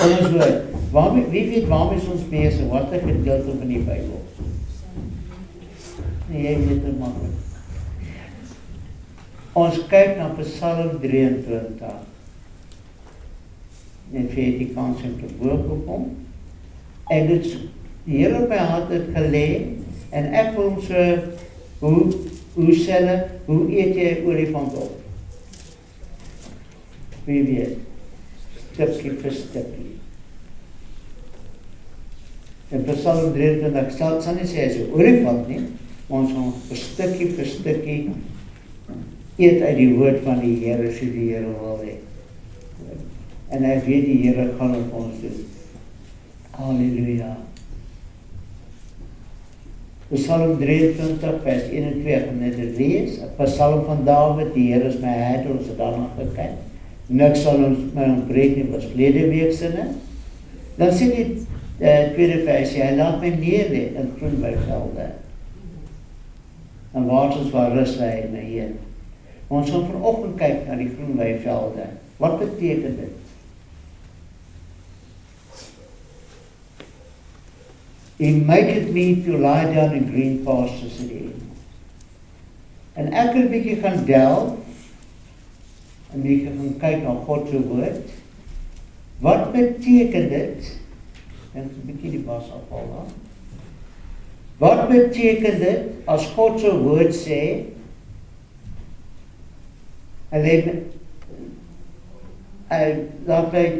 Kom ons hoor, wie weet waarmee is ons bezig, wat 'n gedeelte van die Bybel? Nee, jy weet het maklik. Ons kyk na Psalm 23. En vir die kans om te boek gekom. En dit die Here op my hart het gelê, en ek wil hom so, hoe eet jy olifant op? Wie weet, stukkie vir stukkie. En Psalm 23, ek sal nie sê hy is 'n olifant nie, maar ons gaan vir stukkie eet uit die woord van die Here, so die Here wil hê. En ek weet die Here gaan op ons doen. Halleluja. Psalm 23 vers 1 en 2 gaan net lees. 'n Psalm van Dawid, die Here is my herder, ons het daarna gekyk. Niks sal ons my ontbreek nie, was verlede week sinne. Dan sê die tweede vers, hy laat my neer lê in groen weivelde. En waters waar rus lê my heen. Ons gaan vanoggend kyk na die groen weivelde. Wat beteken dit? He maketh me to lie down in green pastures again. En ek het 'n bietjie gaan delf, en bietjie gaan kyk na God se woord. Wat beteken dit? En 'n bietjie die bas afval daar. Wat beteken dit as God se woord sê, laat my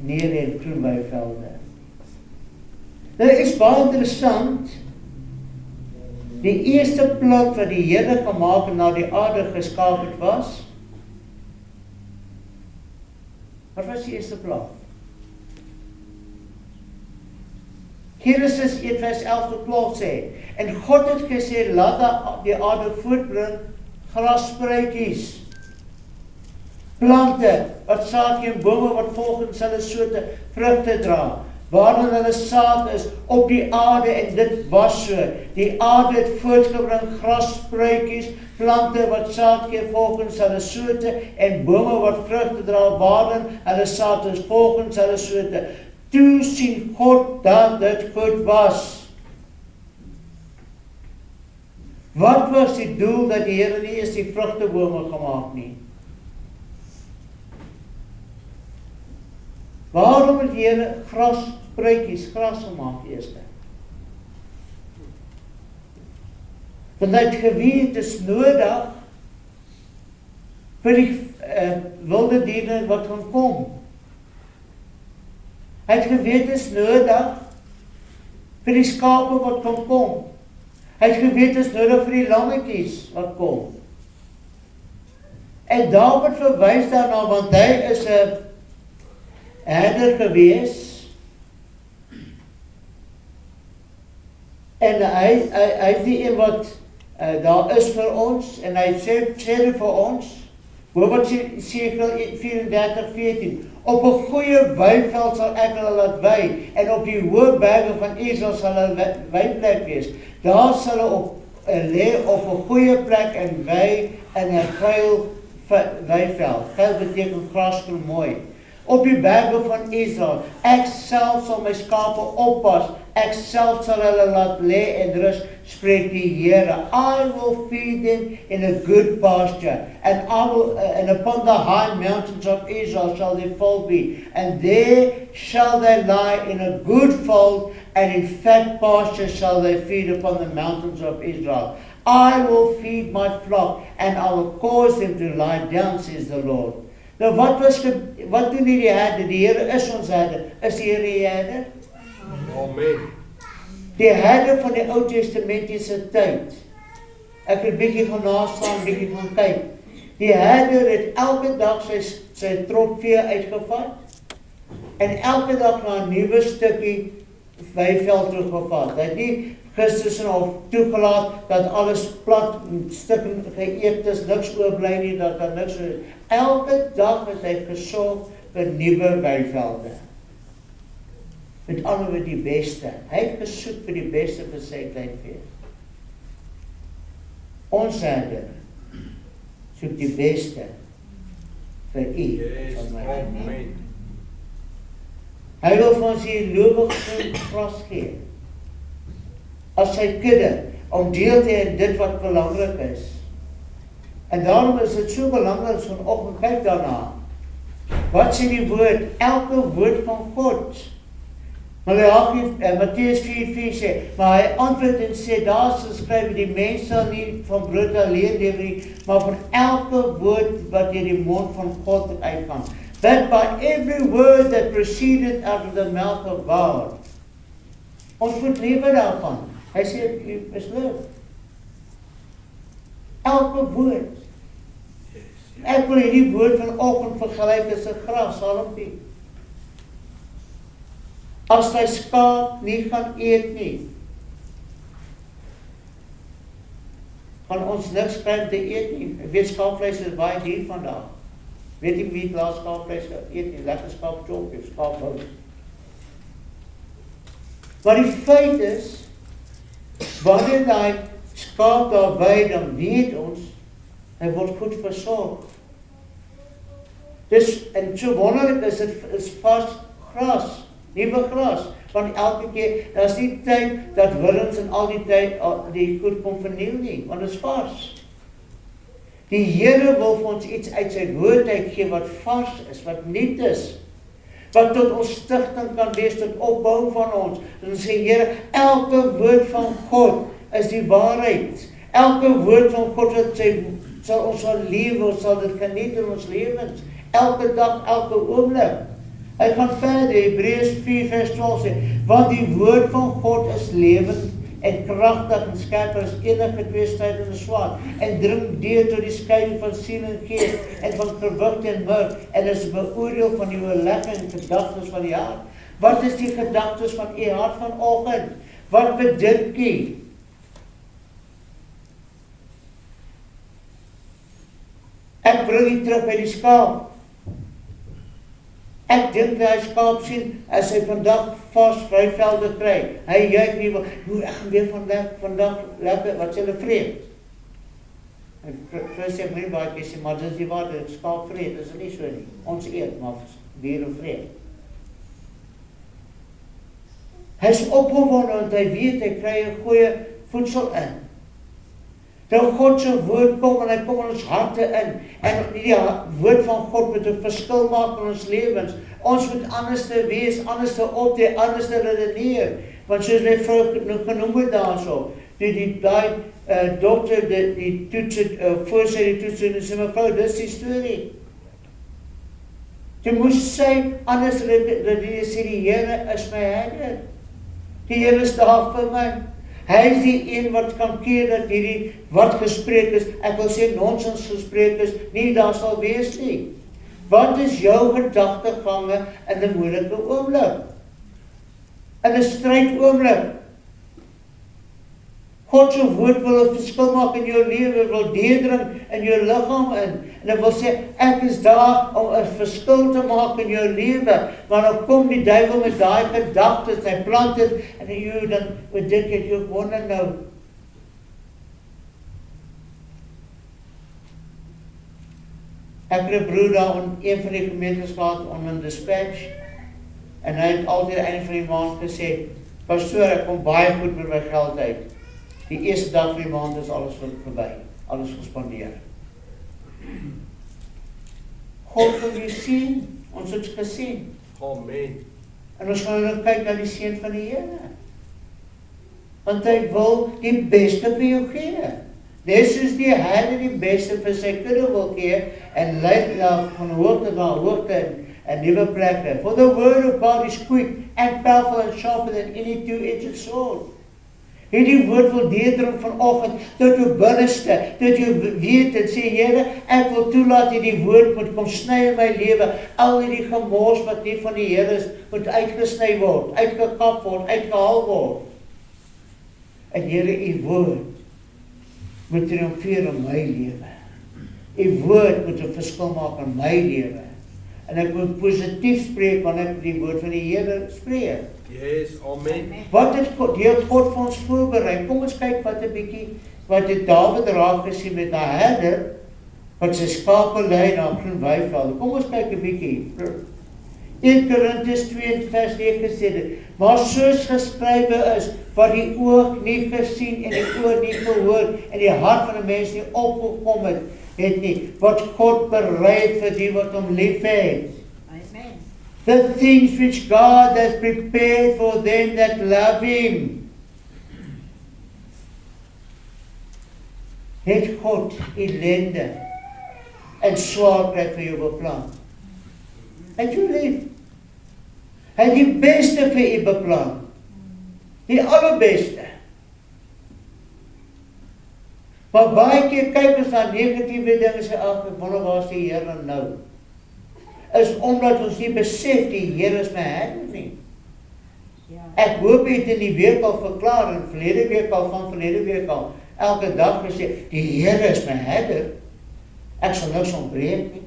neer in groen weivelde? Dit is baie interessant. Die eerste plek wat die Here gemaak en na die aarde geskaap het was. Wat was die eerste plek? Genesis 1 vers 11 tot 12 sê, en God het gesê, laat die aarde voortbring grasspruitjies, plante wat saad gee en bome wat volgens hulle soorte vrugte dra, waarin hulle saad is op die aarde, en dit was so. Die aarde het voortgebring grasspruitjies, plante wat saad gee volgens hulle soorte, en bome wat vrugte dra, waarin hulle saad is volgens hulle soorte. Toe sien God dat dit goed was. Wat was die doel dat die Here nie eens die vrugtebome gemaak nie? Waarom het die Here grasspruitjies, gras gemaak eers? Want hy het geweet, het is nodig vir die wilde diere wat gaan kom. Hy het geweet, het is nodig vir die skape wat kan kom. Hy het geweet, het is nodig vir die lammetjies wat kom. En Dawid verwys daarna, want hy is 'n herder gewees, en hy is die een wat daar is vir ons, en hy sê dit vir ons, Jesegiel 34:14, op 'n goeie weiveld sal ek hulle laat wei, en op die hoë berge van Israel sal hulle weiplek wees. Daar sal hulle lê op 'n goeie plek en wei in 'n geil weiveld. Geil beteken grasgroen mooi. Op die berge van Israel, ek self sal my skape oppas, ek self sal hulle laat lê en rus, spreek die Here. I will feed them in a good pasture, and upon the high mountains of Israel shall their fold be, and there shall they lie in a good fold, and in fat pasture shall they feed upon the mountains of Israel. I will feed my flock, and I will cause them to lie down, says the Lord. Nou wat doen die herder? Die Here is ons herder. Is die Here die herder? Amen. Die herder van die Ou Testamentiese tyd. Ek het 'n bietjie gaan naslaan, bietjie gaan kyk. Die herder het elke dag sy trop vee uitgevat, en elke dag na 'n nuwe stukkie weiveld teruggevat. Hy het nie Christus of toegelaat dat alles plat stukken geëet is, niks oorbly nie, dat daar niks is. Elke dag het hy gesorg vir nuwe weivelde. Met ander woorde die beste. Hy het gesoek vir die beste vir sy kleinvee. Ons herder soek die beste vir u van my. Hy wil vir ons die lowigste gras gee. As sy kudde, om deel te hê in dit wat belangrik is. En daarom is dit so belangrik vanoggend kyk daarna. Wat sê die woord? Elke woord van God. Matteus 4:4 sê, maar hy antwoord en sê, daar is geskryf, die mens sal nie van brood alleen lewe nie, maar van elke woord wat deur die mond van God uitgaan. That by every word that proceeded out of the mouth of God. Ons moet lewe daarvan. Hy sê, jy is lief. Elke woord. Ek wil hierdie woord vanoggend vergelyk as 'n grashalmpie. As hy skaap nie gaan eet nie, gaan ons niks kry om te eet nie. Ek weet skaapvleis is baie duur vandag. Weet nie wie laas skaapvleis eet nie, lekker skaapchop of skaapbou. Maar die feit is, wanneer hy skaap daar by, dan weet ons, hy word goed versorg. Dus, en so wonderlik is, dit is vars gras, nuwe gras, want elke keer, daar is nie tyd, dat wurms en al die tyd, die goed kom verniel nie, want dit is vars. Die Here wil vir ons iets uit sy woord uitgee, wat vars is, wat nuut is, wat tot ons stigting kan wees, tot opbou van ons. En sê, Here, elke woord van God is die waarheid. Elke woord van God sal ons sal lewe, sal dit geniet in ons lewens. Elke dag, elke oomblik. Hy gaan verder, Hebreërs 4:12 sê, want die woord van God is lewend en kragtig en skerper as enige tweesnydende swaard en dring deur tot die skeiding van siel en gees en van gewig en murg en is beoordeel van die oorlegging en gedagtes van die hart. Wat is die gedagtes van u hart vanoggend? Wat bedink u? Ek bring u terug by die skaap. Ek dink dat hy skaap sien, as hy vandag vars vryvelde kry, hy juig nie, ek gaan weer vandag lekker, wat sê hulle vreed. En vir sê my baie keer sê, maar dis die waarde, skaap vreed, is nie so nie. Ons eet, maar dier en vreed. Hy is opgewonde, want hy weet, hy kry 'n goeie voedsel in. Nou God se woord kom en hy kom in ons harte in. En die woord van God moet 'n verskil maak in ons lewens. Ons moet anders te wees, anders te optree, anders te redeneer. Want soos my vrou genoem het daarso, die dokter die toets voor sy die toets en sê mevrou, dis die storie. Jy moes sy anders redeneer, sê die Here is my herder. Die Here is daar vir my. Hy is die een wat kan keer dat hierdie wat gespreek is, ek wil sê nonsens gespreek is, nie daar sal wees nie. Wat is jou gedagtegange in 'n moeilike oomblik? In 'n stryd oomblik? God se woord wil 'n verskil maak in jou lewe, wil deurdring in jou liggaam in. En hy wil sê, ek is daar om 'n verskil te maak in jou lewe. Maar dan kom die duiwel met daai gedagtes, hy plant dit, en jy dan dink jy wonder nou. Ek het 'n broer daar in een van die gemeentes gehad, in Dispatch, en hy het altyd einde van die maand gesê, pastoor, ek kom baie goed met my geld uit. Die eerste dag van die maand is alles verby, alles gespandeer. God wil jy sien, ons het gesien. Amen. En ons gaan nou kyk na die seën van die Here. Want hy wil die beste vir jou gee. Net soos die herder die beste vir sy kudde wil gee, en lei van hoogte na hoogte en nuwe plekke. For the word of God is quick and powerful and sharper than any two-edged sword. Hierdie woord wil deurdring vanoggend tot jou binneste, tot jou weet en sê, Here, ek wil toelaat hierdie woord moet kom sny in my lewe. Al hierdie gemors wat nie van die Here is, moet uitgesny word, uitgekap word, uitgehaal word. En Here, u woord moet triomfeer in my lewe. U woord moet 'n verskil maak in my lewe. En ek moet positief spreek wanneer ek die woord van die Here spreek. Yes, amen. Wat het God vir ons voorberei? Kom ons kyk wat 'n bietjie wat het Dawid raak gesien met 'n herder wat sy skape lei na groen weivelde. Kom ons kyk 'n bietjie. 1 Korintiërs 2 vers 9 sê dit, maar soos geskrywe is, wat die oog nie gesien en die oor nie gehoor en die hart van 'n mens nie opgekom het nie, wat God berei het vir die wat hom liefhet. Amen. The things which God has prepared for them that love Him. Het God ellende en swaarkry vir jou beplan? Het jou lief? Hy het die beste vir u beplan. Die allerbeste. Maar baie keer kyk ons na negatiewe dinge en sê, ag, ek wonder waar is die Here nou? Is omdat ons nie besef die Here is my herder nie. Ja. Ek hoop jy het in die week al verklaar, en verlede week al, elke dag gesê, die Here is my herder. Ek sal niks ontbreek nie.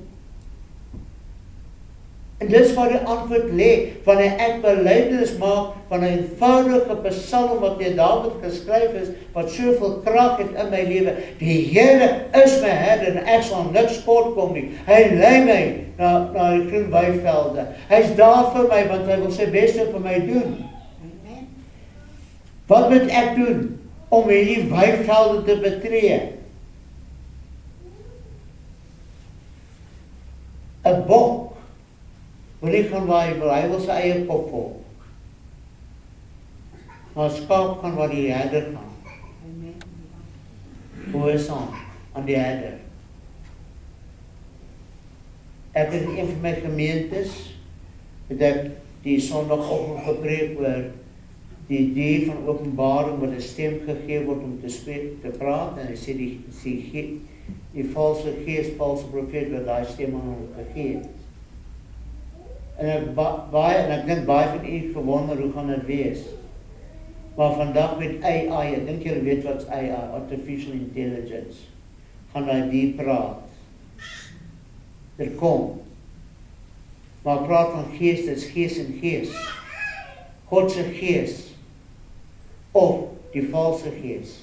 En dis waar die antwoord lê, wanneer ek belydenis maak van 'n eenvoudige psalm wat deur Dawid geskryf is, wat soveel krag het in my lewe. Die Here is my herder en ek sal niks kort kom nie. Hy lei my na die groen weivelde. Hy's daar vir my want hy wil sy beste vir my doen. Amen. Wat moet ek doen om hierdie weivelde te betree? 'n bok wil nie gaan waar hy wil sy eie kop volg. Maar skaap gaan waar die herder gaan. Amen. Gehoorsaam aan die herder. Ek het in een van my gemeentes, het ek die Sondagoggend gepreek oor die idee van openbaring wat 'n stem gegee word om te spreek, te praat, en hy sê die valse gees, valse profeet wat daai stem aan hom gegee het. En ek dink baie van u gewonder hoe gaan dit wees. Maar vandag met AI, ek dink julle weet wat's AI, Artificial Intelligence, gaan hy die praat. Kom. Maar praat van gees, dit is gees en gees. God se gees of die valse gees.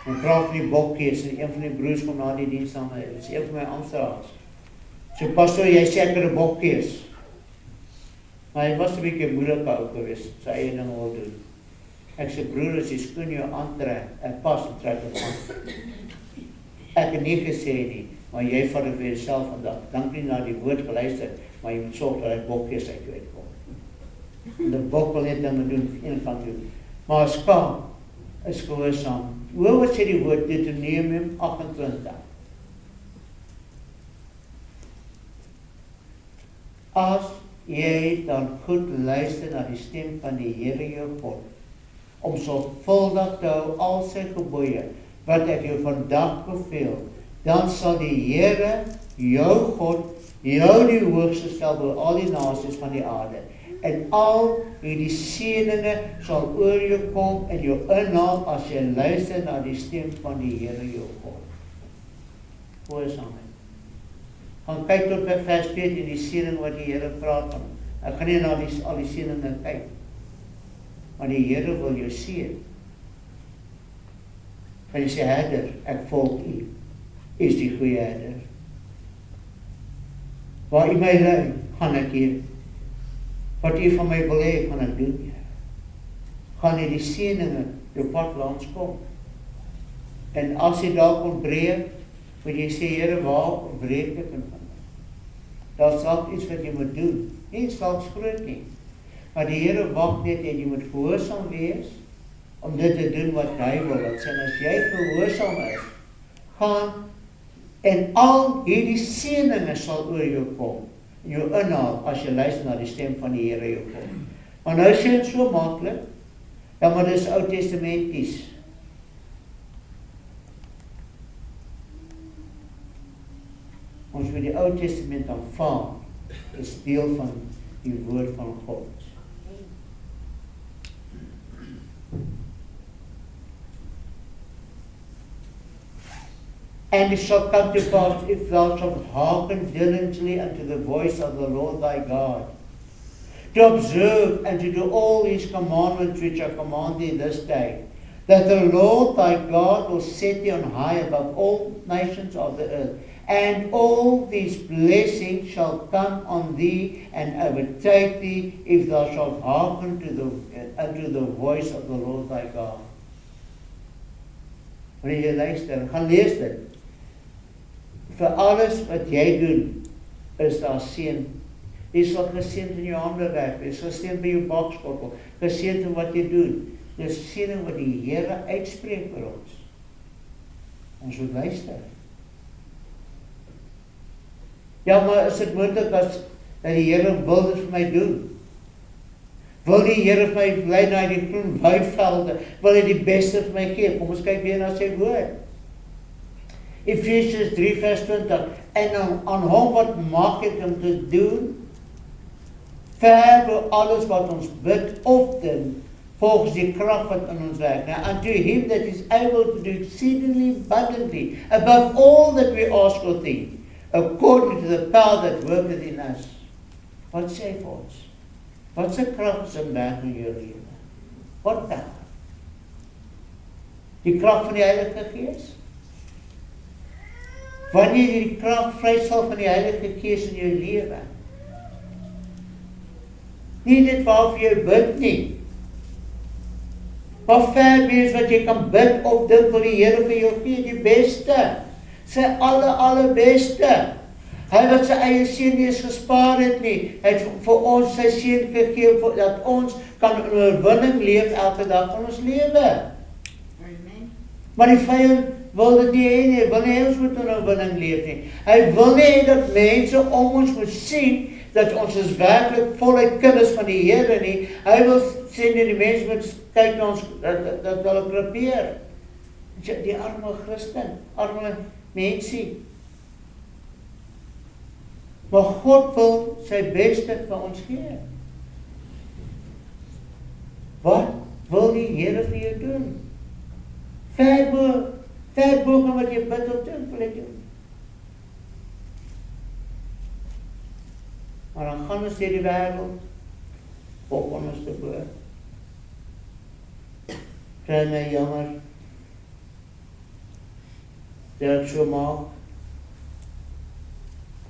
En praat van die bokgees, en een van die broers kom na die diens aan my, dit is een van my aanstraals. So pastoor, jy sê ek het 'n bokgees. Maar hy was 'n bietjie moeilike ou gewees, sy eie ding wil doen. Ek sê broer, as jy skoen jou aantrek, ek pas en trek hom aan. Ek het nie gesê nie, maar jy vat dit vir jouself vandag. Dank nie na die woord geluister, maar jy moet sorg dat hy bokgees uit jou uitkom. En die bok wil net dinge doen van een kant toe. Maar skaap is gehoorsaam. Hoor wat sê die woord Deuteronomium 28. As jy dan goed luister na die stem van die Here jou God, om sorgvuldig te hou al sy gebooie, wat ek jou vandag beveel, dan sal die Here, jou God, jou die hoogste stel oor al die nasies van die aarde. En al hierdie seëninge sal oor jou kom en jou inhaal as jy luister na die stem van die Here jou God. Gehoorsaamheid. Gaan kyk tot by vers 14 die seëning wat die Here praat van. Ek gaan nie na al die seëninge kyk. Maar die Here wil jou seën. En jy sê, herder, ek volg u. Is die goeie herder. Waar u my lei, gaan ek hier. Wat u van my wil hê, gaan ek doen. Gaan die seëninge jou pad langs kom. En as jy dalk ontbreek, moet jy sê, Here, waar ontbreek ek in van my? Daar sal iets wat jy moet doen. Nie sal groot nie. Maar die Here wag net en jy moet gehoorsaam wees om dit te doen wat hy wil. Wat sê, as jy gehoorsaam is, gaan en al hierdie seëninge sal oor jou kom. En jou inhaal as jy luister na die stem van die Here jou kom. Maar nou sê dit so maklik. Ja, maar dis Ou Testamenties. Ons moet die Ou Testament aanvaar, is deel van die woord van God. And it shall come to pass, if thou shalt hearken diligently unto the voice of the Lord thy God, to observe and to do all his commandments which I command thee this day, that the Lord thy God will set thee on high above all nations of the earth, and all these blessings shall come on thee and overtake thee, if thou shalt hearken unto the voice of the Lord thy God. Wanneer jy luister, gaan lees dit. Vir alles wat jy doen, is daar seën. Jy sal geseënd in jou hande werk, jy sal geseënd by jou bakstokkel, geseënd in wat jy doen. Dis seëning wat die Here uitspreek vir ons. Ons moet luister. Ja, maar is dit moontlik as dat die Here wil dit vir my doen? Wil die Here vir my lei na die groen weivelde? Wil hy die beste vir my gee? Kom ons kyk weer na sy woord. Efesiërs 3 vers 20. En aan hom wat mag het om te doen, ver bo alles wat ons bid of dink, volgens die krag wat in ons werk. Now, unto him that is able to do exceedingly abundantly, above all that we ask or think, according to the power that worketh in us. Wat sê hy vir ons? Wat se krag is in werk in jou lewe? Wat power? Die krag van die Heilige Gees? Wanneer jy die krag vrystel van die Heilige Gees in jou lewe, nie dit waarvoor jy bid nie, maar ver wees wat jy kan bid of dink wil die Here vir jou gee, die beste, sy allerbeste. Hy wat sy eie seun nie eens gespaar het nie, het vir ons sy seun gegee, dat ons kan in oorwinning leef elke dag van ons lewe. Amen. Maar die vyand wil dit nie hê nie, wil nie hê ons moet in oorwinning leef nie. Hy wil nie hê dat mense om ons moet sien, dat ons is werklik voluit kinders van die Here nie. Hy wil sê dat die mense moet kyk na ons, dat hulle probeer. Die arme Christen, arme mensie. Maar God wil sy beste vir ons gee. Wat wil die Here vir jou doen? Ver bo wat jy bid of doen, wil hy doen. Maar dan gaan ons deur die wêreld, op ons te boor. Kry my jammer, dat ek so maak.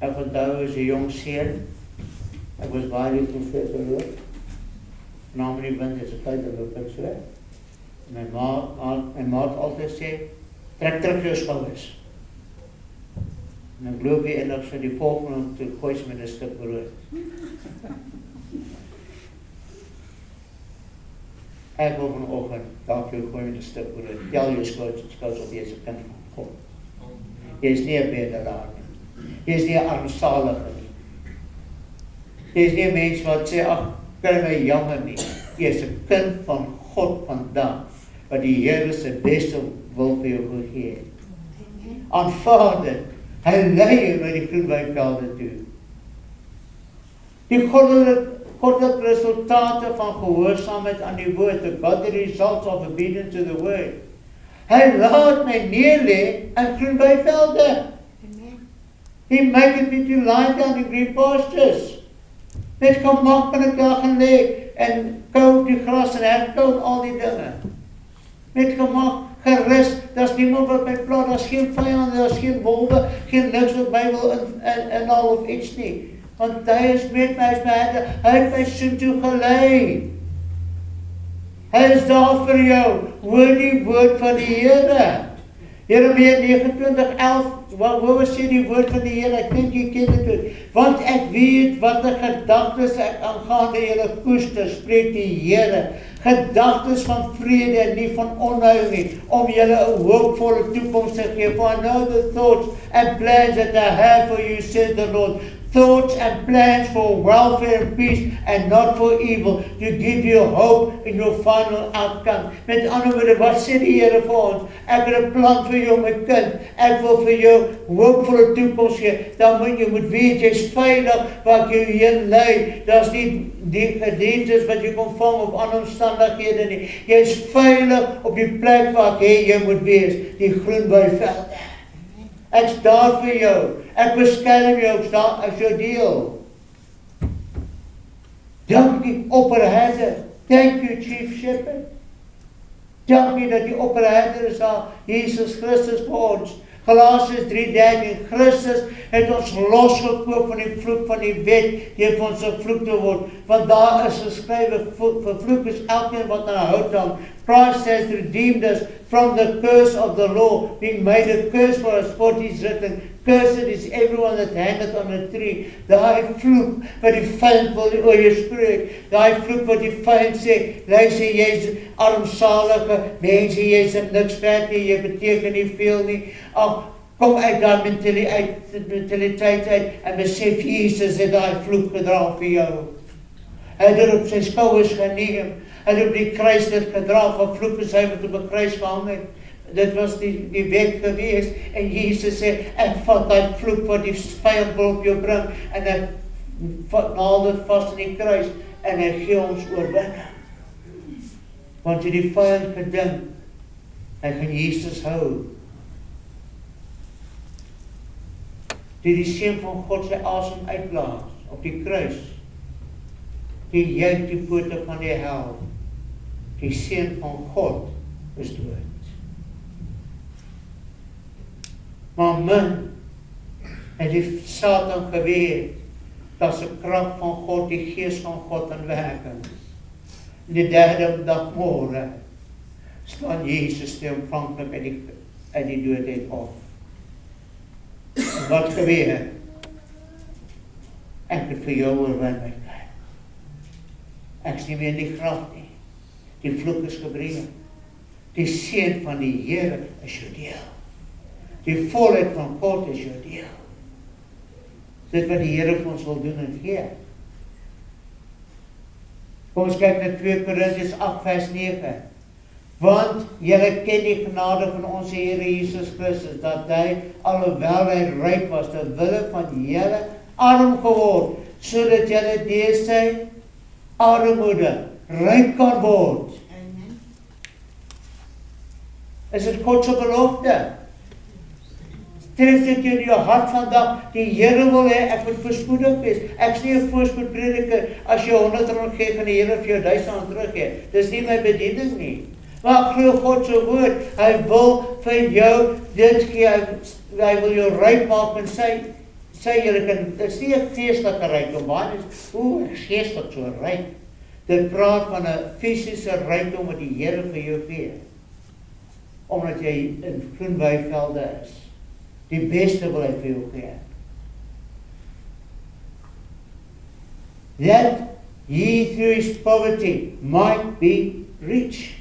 Ek onthou as 'n jong seun, ek was baie lief vir verloor. Normally when there's a tyd dat ek so. My ma het altyd sê, trek terug jou skouers. En dan glo ek en so die volgende te gooi met 'n stuk brood. Ek wil vanoggend dalk jou gooi met 'n stuk brood. Tel jou skouers op jy is 'n kind van God. Jy is nie 'n bedelaar nie. Jy is nie 'n armsalige nie. Jy is nie 'n mens wat sê, ag, kry my jammer nie. Jy is 'n kind van God vandag, wat die Here se beste wil vir jou gee. Aanvaar dit. Hy lei jou na die groen weivelde toe. Die goddelike resultate van gehoorsaamheid aan die woord, the godly results of obedience to the word. Hy laat my neerlê in groen weivelde. He maketh me to lie down in green pastures. Net kom maak met 'n dag en lê en kou die gras en herkou en al die dinge. Net kom maak gerus, daar's niemand wat my pla, daar's geen vyand, daar's geen wolwe, geen niks wat my wil inhaal of iets nie. Want hy is met my, hy is my herder, hy het my soontoe gelei. Hy is daar vir jou, hoor die woord van die Here. Jeremia 29:11, waar sê die woord van die Here, ek dink jy ken dit ook. Want ek weet wat 'n gedagtes ek aangaande julle koester, spreek die Here. Gedagtes van vrede en nie van onheil nie, om julle 'n hoopvolle toekoms te gee. For I know the thoughts and plans that I have for you, says the Lord. Thoughts and plans for welfare and peace and not for evil, to give you hope in your final outcome. Met ander woorde, wat sê die Here vir ons? Ek het 'n plan vir jou, my kind. Ek wil vir jou hoopvolle toekoms gee. Dan moet jy weet jy's veilig waar ek jou heen lei. Daar's nie die gedagtes wat jy kom vang op ander omstandighede nie. Jy's veilig op die plek waar ek jy moet wees, die groen weivelde. Ek's daar vir jou. Ek beskerm jou, ek jou deel. Dankie, opperherder. Thank you, Chief Shepherd. Dankie dat die opperherder is daar, Jesus Christus vir ons. Galasiërs 3:13, Christus het ons losgekoop van die vloek van die wet, deur vir ons 'n vloek te word. Want daar is geskrywe, vervloek is elkeen wat aan hout hang. Christ has redeemed us from the curse of the law, being made a curse for us, for it is written, cursed is everyone that hangeth on a tree. Daai vloek wat die vyand wil oor jou spreek, daai vloek wat die vyand sê, luister, jy's armsalige mense, jy's niks werd nie, jy beteken nie veel nie. Ag, kom uit daai mentaliteit uit en besef Jesus het daai vloek gedra vir jou. Hy het dit op sy skouers geneem. Hy het op die kruis dit gedra, van vloek is hy wat op 'n kruis gehang het. Dit was die wet gewees. En Jesus sê, ek vat die vloek wat die vyand wil op jou bring, en ek haal dit vast in die kruis, en hy gee ons oorwinning. Want jy die vyand gedink, hy gaan Jesus hou. Die seun van God sy asem uitblaas op die kruis, die juig die pote van die hel. Die seun van God is dood. Maar min het die Satan geweet, dat se krag van God, die gees van God in werking. In die derde dag môre staan Jesus triomfantlik uit die doodheid op. En wat gebeur? Ek het vir jou oorwinning gekry. Ek is nie meer in die graf nie. Die vloek is gebreek. Die seën van die Here is jou deel. Die volheid van God is jou deel. Dit wat die Here vir ons wil doen en gee. Kom ons kyk na 2 Korintiërs 8 vers 9. Want julle ken die genade van ons Here Jesus Christus, dat hy, alhoewel hy ryk was, ter wille van julle arm geword, sodat julle deur sy armoede ryk kan word. Amen. Is dit God se belofte? Stel dit in jou hart vandag, die Here wil hê ek moet voorspoedig wees. Ek is nie 'n voorspoedprediker, as jy R100 gee, gaan die Here vir jou R1000 teruggee. Dis nie my bediening nie. Maar ek glo God se woord, hy wil vir jou dit gee, hy wil jou ryk maak en sy julle kan, dit is nie 'n geestelike rykdom, maar is, ek is geestelik so ryk. Dit praat van 'n fisiese rykdom wat die Here vir jou gee. Omdat jy in groen weivelde is. Die beste wil hy vir jou gee. That ye through his poverty might be rich.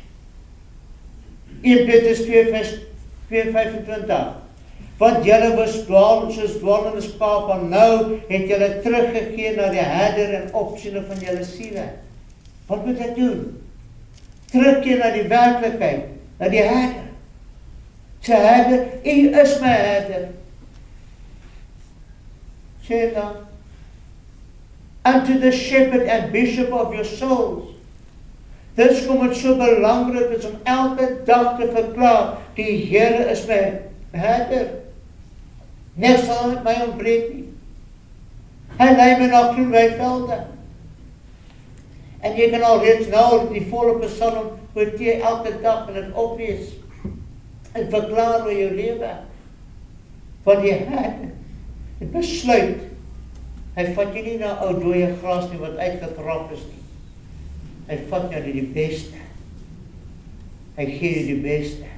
1 Petrus 2 vers 25. Want julle was soos dwaalende skaap, en nou het julle teruggegee na die herder en opsiene van julle siele. Wat moet ek doen? Terugkeer na die werklikheid, na die herder. Sy herder, u is my herder. Sê dan, unto the shepherd and bishop of your souls. Dis kom het so belangrik is om elke dag te verklaar, die Here is my herder. Niks sal met my ontbreek nie. Hy lei my na groen weivelde. En jy kan al reeds nou die volle psalm kwartier elke dag en dit oplees en verklaar oor jou lewe. Want die herder het besluit, hy vat jy nie na ou dooie gras nie wat uitgetrap is nie. Hy vat jou die beste. Hy gee jy die beste.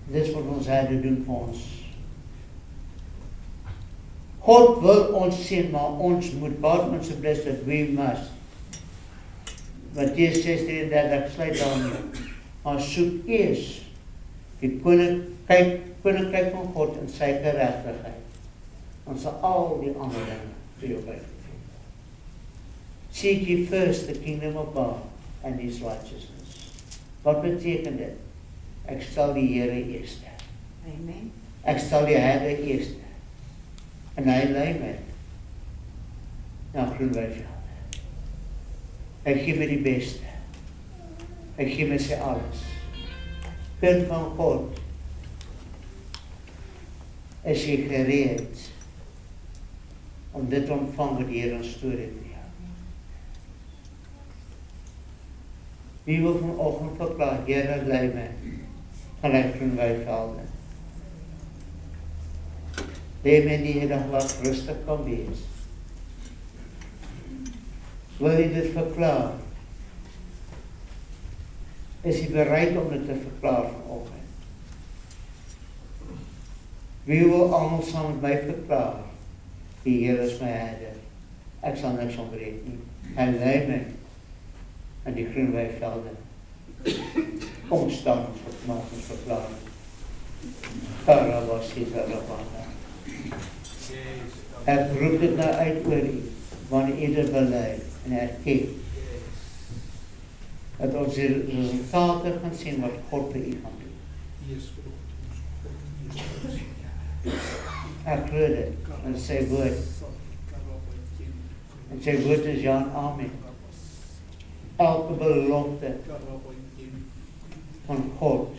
Dit is wat ons herder doen vir ons. God wil ons sien, maar ons moet bouwen ons bless that we must. Mattheus 6:33 sluit daarmee. Maar soek eers die koninkryk van God en sy geregtigheid. Ons sal al die ander dinge vir jou bygevoeg. Seek ye first the kingdom of God and his righteousness. Wat beteken dit? Ek stel die Here eerste. Amen. Ek stel die herder eerste. En hy lei my na groen weivelde. Hy gee my die beste. Hy gee my sy alles. Kind van God, is jy gereed om dit te ontvang wat die Here ons storie het vir jou. Wie wil vanoggend verklaar, Here lei my na groen weivelde. Lê my in die Here wat rustig kan wees. Wil jy dit verklaar? Is jy bereid om dit te verklaar vanoggend? Wie wil almal saam met my verklaar? Die Here is my herder. Ek sal niks ontbreek nie. Hy lei my in die groen weivelde. Kom ons staan ons maak ons verklaring. Karabasita-rabana. Ek roep dit nou uit oor u, wanneer u dit bely en erken, dat ons die resultate gaan sien wat God vir u gaan doen. Ek glo dit, en sy woord. En sy woord is ja en amen. Elke belofte van God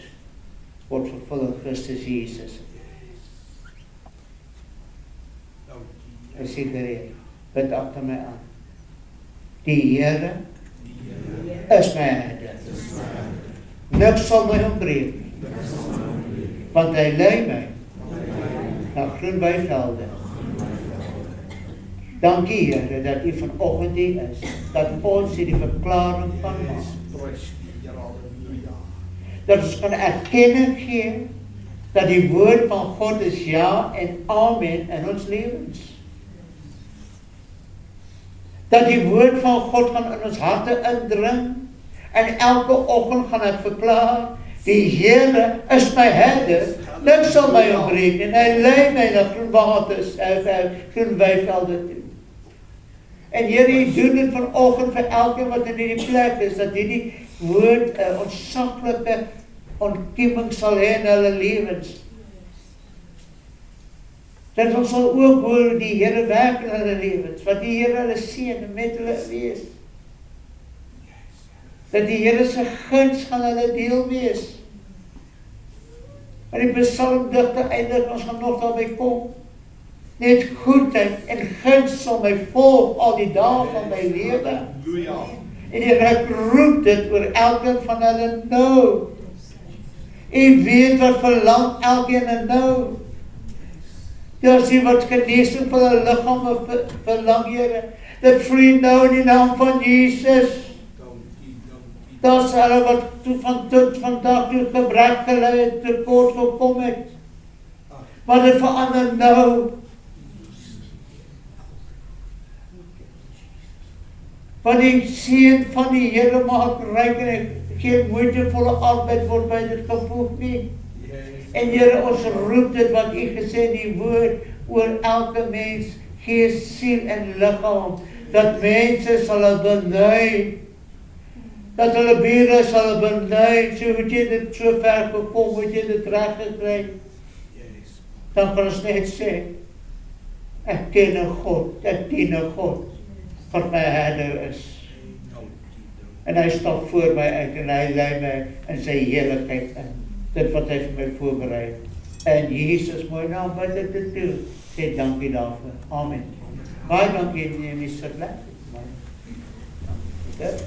word vervul in Christus Jesus. Ek sê gereed, bid agter my aan. Die Here is my herder. Niks sal my ontbreek nie, want hy lei my na groen weivelde. Dankie Here dat u vanoggend hier is, dat ons hier die verklaring kan maak. Dat ons kan erkenning gee dat die woord van God is ja en amen in ons lewens. Dat die woord van God gaan in ons harte indring en elke oggend gaan ek verklaar, die Here is my herder, niks sal my ontbreek en hy lei my na groen waters, groen weivelde toe. En Here, u doen dit vanoggend vir elkeen wat in hierdie plek is, dat hierdie woord 'n ontsaglike ontkieming sal hê in hulle lewens. Dat ons sal ook hoor die Here werk in hulle lewens, wat die Here hulle seën en met hulle wees. Dat die Here se guns gaan hulle deel wees. En die psalmdigter eindig, ons gaan nog daarby kom. Net goedheid en guns sal my volg al die dae van my lewe. En ek roep dit oor elkeen van hulle nou. U weet wat verlang elkeen nou. Ja, sien wat genesing van hulle liggame verlang, Here. Dit vloei nou in die naam van Jesus. Daar's hulle wat vandag toe gebrek gelei het, tekort gekom het. Maar dit verander nou. Want die seën van die Here maak ryk en geen moeitevolle arbeid word by dit gevoeg nie. En Here, ons roep dit wat u gesê in die woord oor elke mens, gees, siel en liggaam, dat mense sal bely, dat hulle bure sal bely, so het jy dit so ver gekom, het jy dit reg gekry, dan kan ons net sê, ek ken 'n God, ek dien 'n God, wat my herder is. En hy stap voor my uit en hy lei my in sy heerlikheid in. Dit wat hy vir my voorberei. En Jesus mooi naam bid ek dit toe. Sê dankie daarvoor. Amen. Baie dankie en jy mis dit.